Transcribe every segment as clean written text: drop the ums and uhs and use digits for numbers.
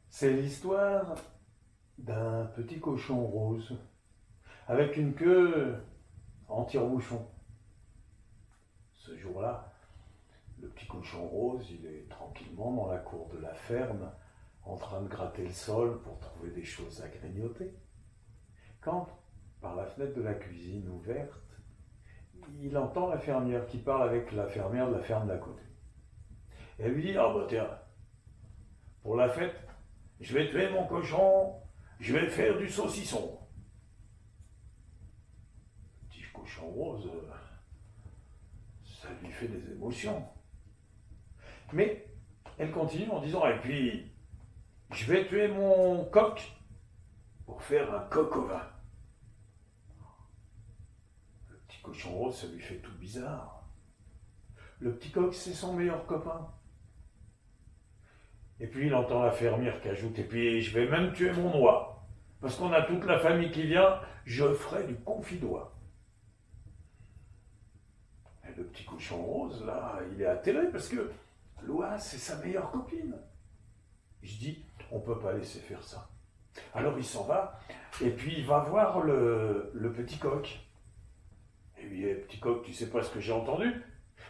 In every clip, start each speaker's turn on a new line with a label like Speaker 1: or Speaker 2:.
Speaker 1: C'est l'histoire d'un petit cochon rose avec une queue en tire-bouchon. Ce jour-là, le petit cochon rose, il est tranquillement dans la cour de la ferme en train de gratter le sol pour trouver des choses à grignoter. Quand, par la fenêtre de la cuisine ouverte, il entend la fermière qui parle avec la fermière de la ferme d'à côté. Et elle lui dit: ah bah tiens, pour la fête, je vais tuer mon cochon, je vais faire du saucisson. Le petit cochon rose, ça lui fait des émotions. Mais elle continue en disant: et puis, je vais tuer mon coq pour faire un coq au vin. Le petit cochon rose, ça lui fait tout bizarre. Le petit coq, c'est son meilleur copain. Et puis il entend la fermière qui ajoute: et puis je vais même tuer mon oie, parce qu'on a toute la famille qui vient, je ferai du confit d'oie. Et le petit cochon rose, là, il est atterré, parce que l'oie, c'est sa meilleure copine. Je dis: on ne peut pas laisser faire ça. Alors il s'en va, et puis il va voir le petit coq. Et lui dit: petit coq, tu sais pas ce que j'ai entendu?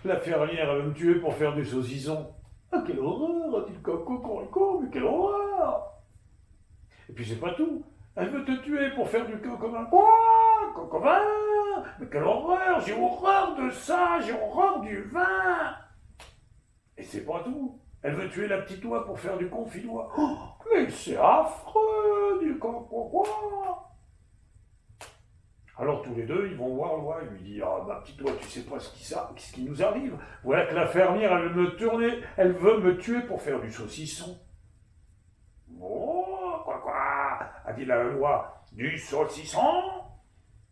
Speaker 1: La fermière, elle veut me tuer pour faire du saucisson. Ah, quelle horreur, a dit le coq, cocorico, mais quelle horreur! Et puis c'est pas tout, elle veut te tuer pour faire du coq au vin. Quoi? Coq au vin? Mais quelle horreur, j'ai horreur de ça, j'ai horreur du vin! Et c'est pas tout, elle veut tuer la petite oie pour faire du confit d'oie. Oh, mais c'est affreux, du coq, quoi! Alors tous les deux, ils vont voir l'oie, il lui dit: ah ma petite oie, tu sais pas ce qui nous arrive. Voilà que la fermière, elle veut me tourner, elle veut me tuer pour faire du saucisson. Oh, quoi, a dit la oie, du saucisson?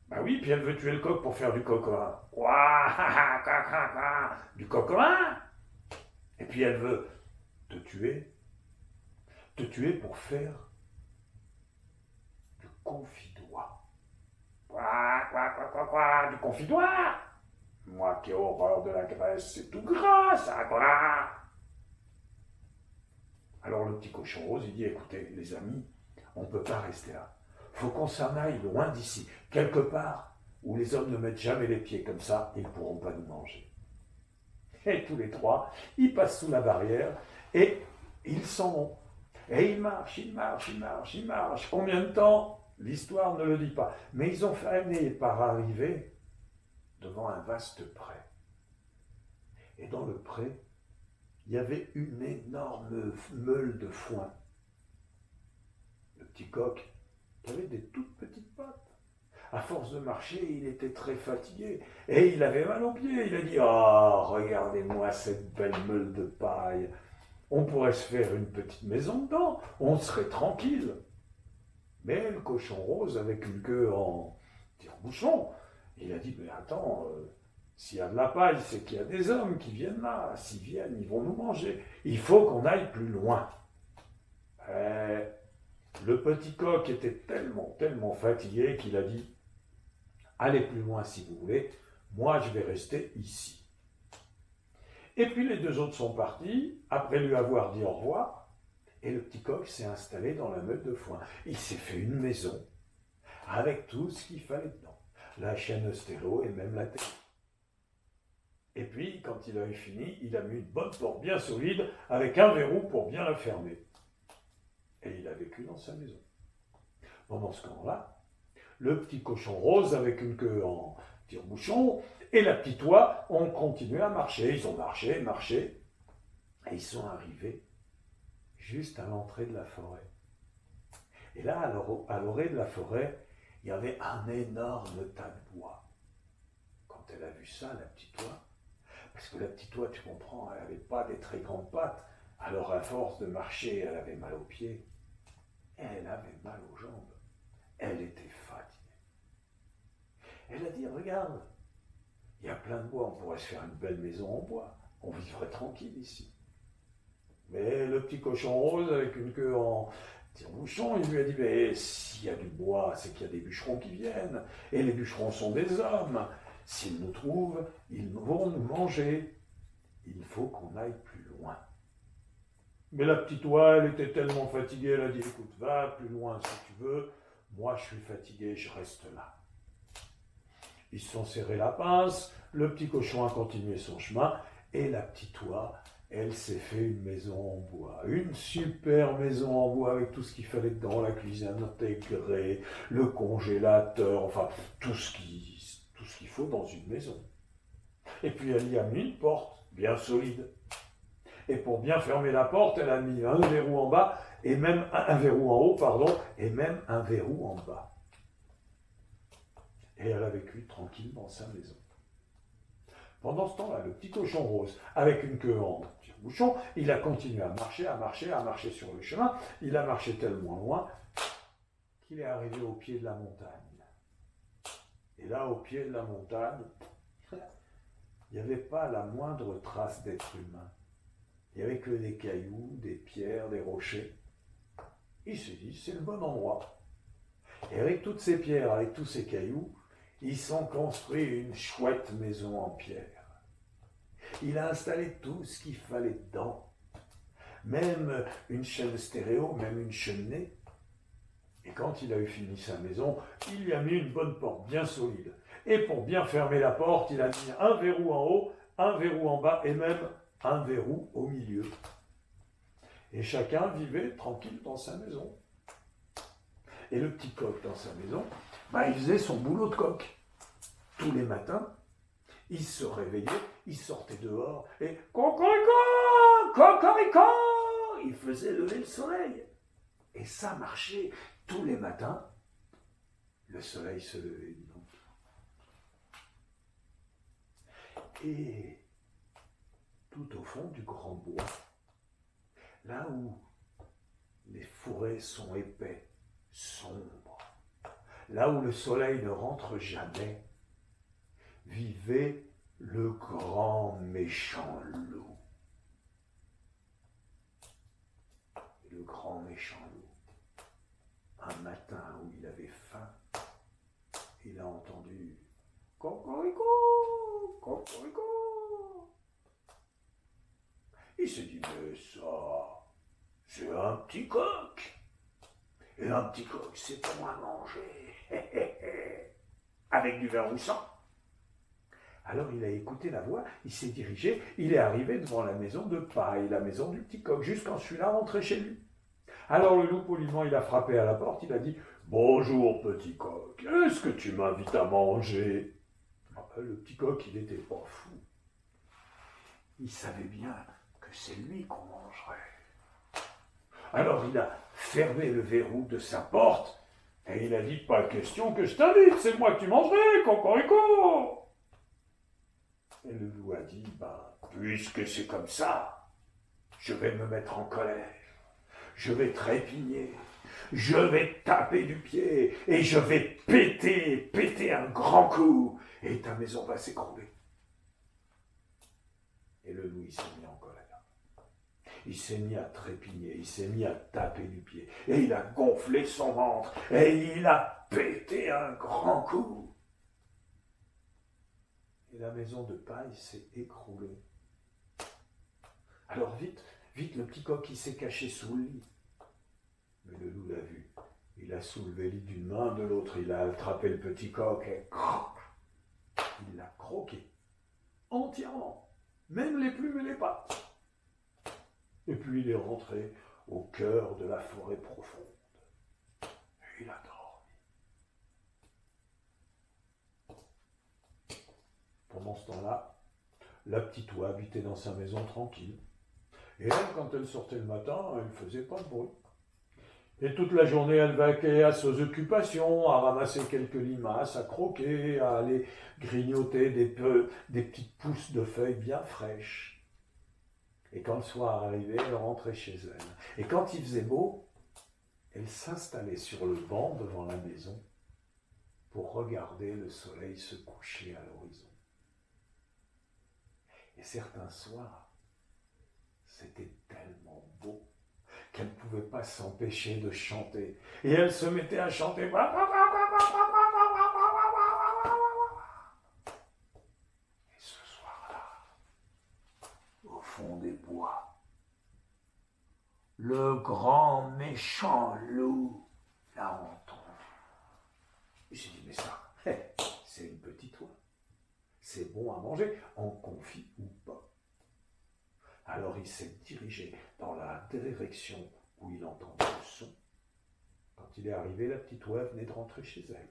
Speaker 1: Bah oui, puis elle veut tuer le coq pour faire du coq au vin. Quoi, du coq au vin? Et puis elle veut te tuer pour faire du confit d'oie. Quoi, du confit d'oie? Moi qui ai horreur de la graisse, c'est tout gras, ça, quoi. Alors le petit cochon rose, il dit: écoutez, les amis, on ne peut pas rester là. Faut qu'on s'en aille loin d'ici, quelque part où les hommes ne mettent jamais les pieds, comme ça, ils ne pourront pas nous manger. Et tous les trois, ils passent sous la barrière et ils s'en vont. Et ils marchent. Combien de temps? L'histoire ne le dit pas. Mais ils ont fini par arriver devant un vaste pré. Et dans le pré, il y avait une énorme meule de foin. Le petit coq, qui avait des toutes petites pattes. À force de marcher, il était très fatigué. Et il avait mal aux pieds. Il a dit: oh, regardez-moi cette belle meule de paille. On pourrait se faire une petite maison dedans. On serait tranquille. Mais le cochon rose, avec une queue en tire-bouchon, il a dit: mais attends, s'il y a de la paille, c'est qu'il y a des hommes qui viennent là. S'ils viennent, ils vont nous manger. Il faut qu'on aille plus loin. Le petit coq était tellement fatigué qu'il a dit: allez plus loin si vous voulez, moi je vais rester ici. Et puis les deux autres sont partis, après lui avoir dit au revoir. Et le petit coq s'est installé dans la meule de foin. Il s'est fait une maison avec tout ce qu'il fallait dedans. La chaîne stélo et même la télé. Et puis, quand il a eu fini, il a mis une bonne porte bien solide avec un verrou pour bien la fermer. Et il a vécu dans sa maison. Pendant ce temps-là, le petit cochon rose avec une queue en tire-bouchon et la petite oie ont continué à marcher. Ils ont marché, et ils sont arrivés juste à l'entrée de la forêt. Et là, à l'orée de la forêt, il y avait un énorme tas de bois. Quand elle a vu ça, la petite oie, parce que la petite oie, tu comprends, elle n'avait pas des très grandes pattes, alors à force de marcher, elle avait mal aux pieds, et elle avait mal aux jambes. Elle était fatiguée. Elle a dit: regarde, il y a plein de bois, on pourrait se faire une belle maison en bois, on vivrait tranquille ici. Mais le petit cochon rose avec une queue en Tire-bouchon, il lui a dit, mais s'il y a du bois, c'est qu'il y a des bûcherons qui viennent, et les bûcherons sont des hommes. S'ils nous trouvent, ils vont nous manger. Il faut qu'on aille plus loin. Mais la petite oie, elle était tellement fatiguée, elle a dit, écoute, va plus loin si tu veux, moi je suis fatigué, je reste là. Ils se sont serrés la pince, le petit cochon a continué son chemin, et la petite oie, elle s'est fait une maison en bois. Une super maison en bois avec tout ce qu'il fallait dedans, la cuisine intégrée, le congélateur, enfin tout ce qu'il faut dans une maison. Et puis elle y a mis une porte bien solide. Et pour bien fermer la porte, elle a mis un verrou en bas, et même un verrou en haut, pardon, et même un verrou en bas. Et elle a vécu tranquille dans sa maison. Pendant ce temps-là, le petit cochon rose, avec une queue en tire-bouchon, il a continué à marcher sur le chemin. Il a marché tellement loin qu'il est arrivé au pied de la montagne. Et là, au pied de la montagne, il n'y avait pas la moindre trace d'être humain. Il n'y avait que des cailloux, des pierres, des rochers. Il s'est dit, c'est le bon endroit. Et avec toutes ces pierres, avec tous ces cailloux, ils sont construits une chouette maison en pierre. Il a installé tout ce qu'il fallait dedans. Même une chaîne stéréo, même une cheminée. Et quand il a eu fini sa maison, il y a mis une bonne porte bien solide. Et pour bien fermer la porte, il a mis un verrou en haut, un verrou en bas et même un verrou au milieu. Et chacun vivait tranquille dans sa maison. Et le petit coq dans sa maison, il faisait son boulot de coq. Tous les matins, il se réveillait, il sortait dehors et cocorico, cocorico, il faisait lever le soleil. Et ça marchait. Tous les matins, le soleil se levait. Et tout au fond du grand bois, là où les fourrés sont épais, sombres, là où le soleil ne rentre jamais, vivait le grand méchant loup. Et le grand méchant loup, un matin où il avait faim, il a entendu « Cocorico, cocorico ». Il s'est dit, mais ça, c'est un petit coq. Et un petit coq, c'est bon à manger. Avec du vin roussant. Alors il a écouté la voix, il s'est dirigé, il est arrivé devant la maison de paille, la maison du petit coq, juste quand celui-là rentrait chez lui. Alors le loup, poliment, il a frappé à la porte, il a dit « Bonjour petit coq, est-ce que tu m'invites à manger ?» Le petit coq, il n'était pas fou. Il savait bien que c'est lui qu'on mangerait. Alors il a fermé le verrou de sa porte et il a dit « Pas question que je t'invite, c'est moi que tu mangerais, cocorico !» Et le loup a dit « Puisque c'est comme ça, je vais me mettre en colère, je vais trépigner, je vais taper du pied et je vais péter un grand coup et ta maison va s'écrouler. » Et le loup, il s'est mis en colère. Il s'est mis à trépigner, il s'est mis à taper du pied. Et il a gonflé son ventre. Et il a pété un grand coup. Et la maison de paille s'est écroulée. Alors vite, le petit coq, il s'est caché sous le lit. Mais le loup l'a vu. Il a soulevé le lit d'une main, de l'autre, il a attrapé le petit coq et croc, il l'a croqué. Entièrement. Même les plumes et les pattes. Et puis il est rentré au cœur de la forêt profonde. Et il a dormi. Pendant ce temps-là, la petite oie habitait dans sa maison tranquille. Et elle, quand elle sortait le matin, elle ne faisait pas de bruit. Et toute la journée, elle vaquait à ses occupations, à ramasser quelques limaces, à croquer, à aller grignoter des petites pousses de feuilles bien fraîches. Et quand le soir arrivait, elle rentrait chez elle. Et quand il faisait beau, elle s'installait sur le banc devant la maison pour regarder le soleil se coucher à l'horizon. Et certains soirs, c'était tellement beau qu'elle ne pouvait pas s'empêcher de chanter. Et elle se mettait à chanter. Et ce soir-là, au fond des bois, le grand méchant loup l'a entendu. Il s'est dit, mais ça, c'est une petite oie. C'est bon à manger, en confit ou pas. Alors il s'est dirigé dans la direction où il entendait le son. Quand il est arrivé, la petite oie venait de rentrer chez elle.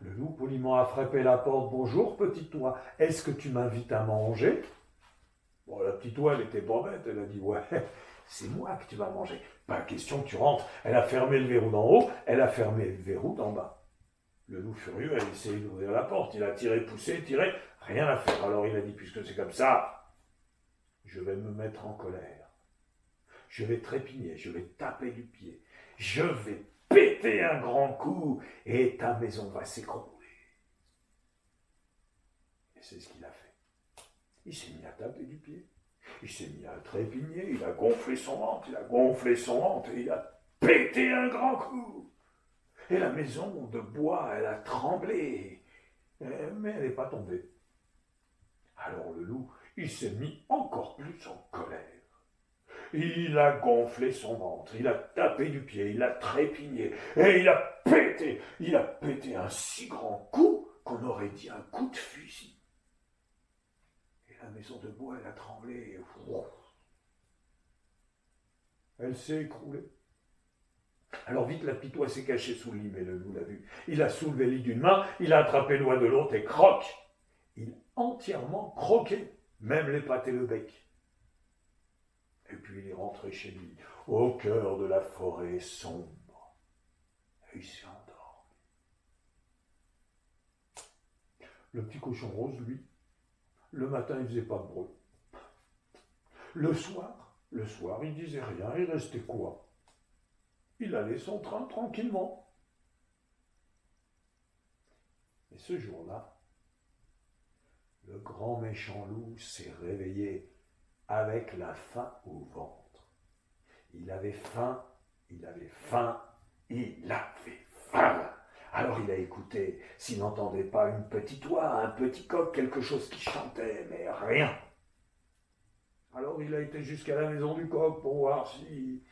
Speaker 1: Le loup poliment a frappé la porte. « Bonjour, petite oie, est-ce que tu m'invites à manger ?» Bon, la petite oie, elle était pas bête, elle a dit « Ouais, c'est moi que tu vas manger. Pas question que tu rentres. » Elle a fermé le verrou d'en haut, elle a fermé le verrou d'en bas. Le loup furieux a essayé d'ouvrir la porte. Il a tiré, poussé, tiré, rien à faire. Alors il a dit « Puisque c'est comme ça, je vais me mettre en colère. Je vais trépigner, je vais taper du pied. Je vais péter un grand coup et ta maison va s'écrouler. » Et c'est ce qu'il a fait. Il s'est mis à taper du pied. Il s'est mis à trépigner, il a gonflé son ventre, il a gonflé son ventre et il a pété un grand coup. Et la maison de bois, elle a tremblé, mais elle n'est pas tombée. Alors le loup, il s'est mis encore plus en colère. Il a gonflé son ventre, il a tapé du pied, il a trépigné, et il a pété un si grand coup qu'on aurait dit un coup de fusil. Et la maison de bois, elle a tremblé, elle s'est écroulée. Alors vite, la petite oie s'est cachée sous le lit, mais le loup l'a vu. Il a soulevé le lit d'une main, il a attrapé l'oie de l'autre et croque. Il a entièrement croqué, même les pattes et le bec. Et puis il est rentré chez lui, au cœur de la forêt sombre. Et il s'est endormi. Le petit cochon rose, lui, le matin, il faisait pas de bruit. Le soir, il disait rien, il restait quoi? Il allait son train tranquillement. Et ce jour-là, le grand méchant loup s'est réveillé avec la faim au ventre. Il avait faim, il avait faim, il avait faim. Alors il a écouté, s'il n'entendait pas une petite oie, un petit coq, quelque chose qui chantait, mais rien. Alors il a été jusqu'à la maison du coq pour voir s'il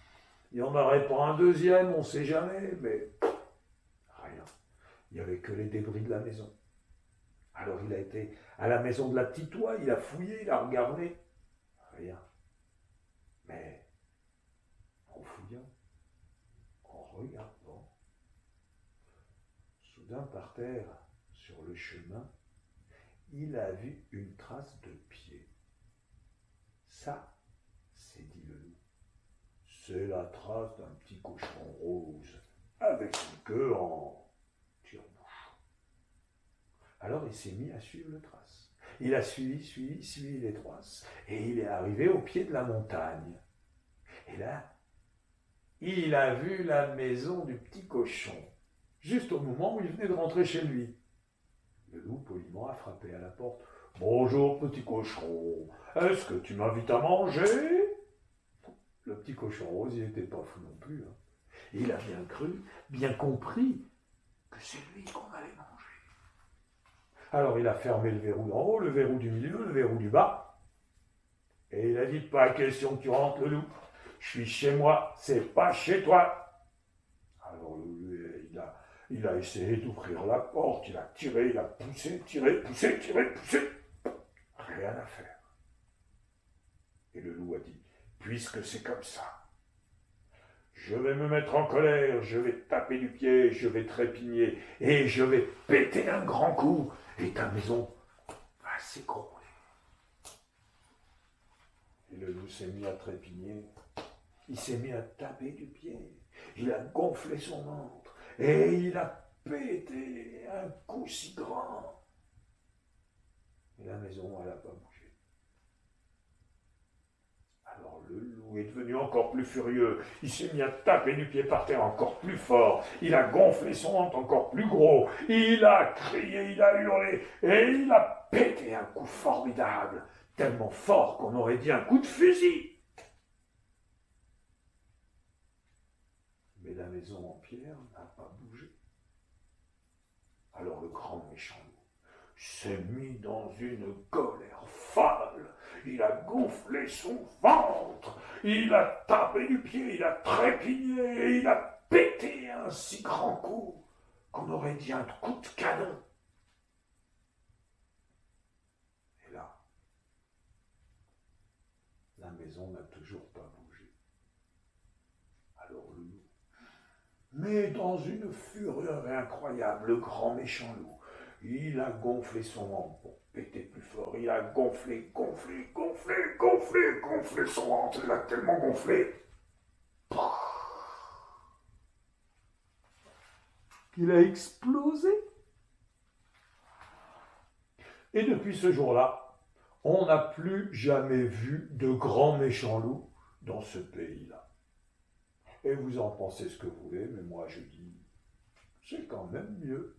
Speaker 1: n'y en aurait pas un deuxième, on ne sait jamais, mais rien. Il n'y avait que les débris de la maison. Alors il a été à la maison de la petite oie, il a fouillé, il a regardé, rien. Mais en fouillant, en regardant, soudain par terre, sur le chemin, il a vu une trace de pied. Ça, s'est dit le loup, c'est la trace d'un petit cochon rose, avec une queue en tire-bouchon. Alors il s'est mis à suivre les traces. Il a suivi les traces, et il est arrivé au pied de la montagne. Et là, il a vu la maison du petit cochon, juste au moment où il venait de rentrer chez lui. Le loup poliment a frappé à la porte. « Bonjour, petit cochon, est-ce que tu m'invites à manger ?» Le petit cochon rose, il n'était pas fou non plus. Il a bien cru, bien compris que c'est lui qu'on allait manger. Alors il a fermé le verrou d'en haut, le verrou du milieu, le verrou du bas. Et il a dit, pas question que tu rentres, le loup. Je suis chez moi, c'est pas chez toi. Alors le loup, il a essayé d'ouvrir la porte, il a tiré, il a poussé, tiré, poussé, tiré, poussé. Rien à faire. Et le loup a dit, puisque c'est comme ça, je vais me mettre en colère, je vais taper du pied, je vais trépigner, et je vais péter un grand coup, et ta maison va s'écrouler. Et le loup s'est mis à trépigner, il s'est mis à taper du pied, il a gonflé son ventre, et il a pété un coup si grand. Et la maison, elle n'a pas bougé. Alors le loup est devenu encore plus furieux. Il s'est mis à taper du pied par terre encore plus fort. Il a gonflé son ventre encore plus gros. Il a crié, il a hurlé, et il a pété un coup formidable, tellement fort qu'on aurait dit un coup de fusil. la maison en pierre n'a pas bougé. Alors le grand méchant loup s'est mis dans une colère folle. Il a gonflé son ventre, il a tapé du pied, il a trépigné, et il a pété un si grand coup qu'on aurait dit un coup de canon. Et là, la maison n'a toujours pas bougé. Alors le loup, mais dans une fureur incroyable, le grand méchant loup, il a gonflé son ventre pour péter plus fort. Il a gonflé son ventre. Il a tellement gonflé qu'il a explosé. Et depuis ce jour-là, on n'a plus jamais vu de grand méchant loup dans ce pays-là. Et vous en pensez ce que vous voulez, mais moi je dis, c'est quand même mieux.